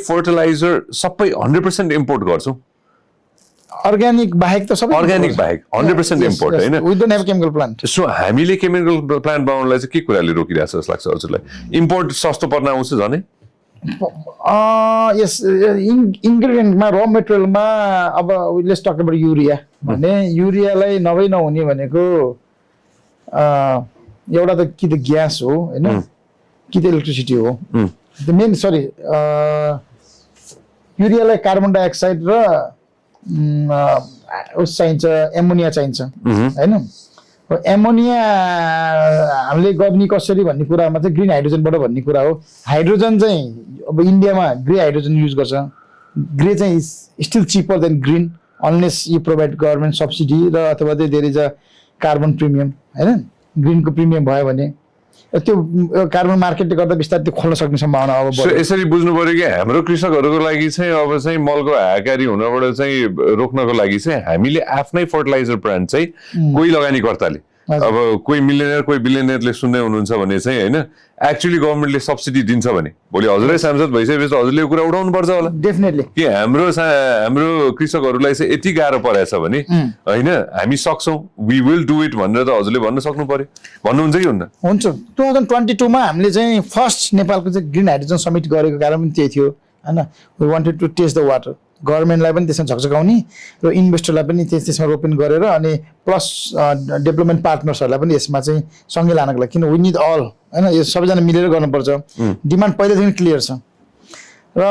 fertiliser सबै 100% import गर्छौँ organic बाहेक त सबै अर्ग्यानिक बाहेक 100% इम्पोर्ट होइन we don't have chemical plant so हामीले केमिकल प्लान्ट बनाउनलाई चाहिँ के कुराले रोकिरहेको छ जस्तो लाग्छ हजुरलाई इम्पोर्ट सस्तो पर्न आउँछ झनै यस इन्ग्रेडियन्टमा र मेटेरियलमा अब लेट्स टक अबाउट युरिया भने युरियालाई नहुने भनेको एउटा त कि त ग्यास हो होइन कि त इलेक्ट्रिसिटी हो द मेन सरी युरियालाई कार्बन डाइअक्साइड र उस चाहिन्छ एमोनिया चाहिन्छ होइन एमोनिया हामीले गर्ने कसरी भन्ने कुरामा चाहिँ ग्रिन हाइड्रोजनबाट भन्ने कुरा हो हाइड्रोजन चाहिँ अब इन्डियामा ग्रे हाइड्रोजन युज गर्छ ग्रे चाहिँ still cheaper than green unless you provide government subsidy र अथवा चाहिँ there is a carbon premium होइन ग्रिनको प्रिमियम भयो भने त्यो कार्बन मार्केटले गर्दा बिस्तारै त्यो खोल्न सक्ने सम्भावना अब यसरी बुझ्नु पर्यो कि हाम्रो कृषकहरूको लागि चाहिँ अब चाहिँ मलको हाहाकारी हुनबाट चाहिँ रोक्नको लागि चाहिँ हामीले आफ्नै फर्टिलाइजर ब्रान्ड चाहिँ कोही लगानीकर्ताले अब कोही मिलियनर कोही बिलियनरले सुन्दै हुनुहुन्छ भने चाहिँ होइन एक्चुअली गभर्मेन्टले सब्सिडी दिन्छ भने भोलि हजुरै सांसद भइसकेपछि हजुरले यो कुरा उठाउनु पर्छ होला डेफिनेटली कि हाम्रो कृषकहरूलाई चाहिँ यति गाह्रो परेछ भने होइन हामी सक्छौँ वी विल डु इट भनेर त हजुरले भन्न सक्नु पर्यो भन्नुहुन्छ कि हुन्न हुन्छ 2022 मा हामीले चाहिँ फर्स्ट नेपालको चाहिँ ग्रिन हाइड्रोजन समिट गरेको कारण पनि त्यही थियो होइन we wanted to test the water गभर्मेन्टलाई पनि त्यसमा झकझकाउने र इन्भेस्टरलाई पनि त्यसमा रोपन गरेर अनि प्लस डेभलपमेन्ट पार्टनर्सहरूलाई पनि यसमा चाहिँ सँगै लानको लागि किन वी निड अल होइन यो सबैजना मिलेर गर्नुपर्छ डिमान्ड पहिलेदेखि क्लियर छ र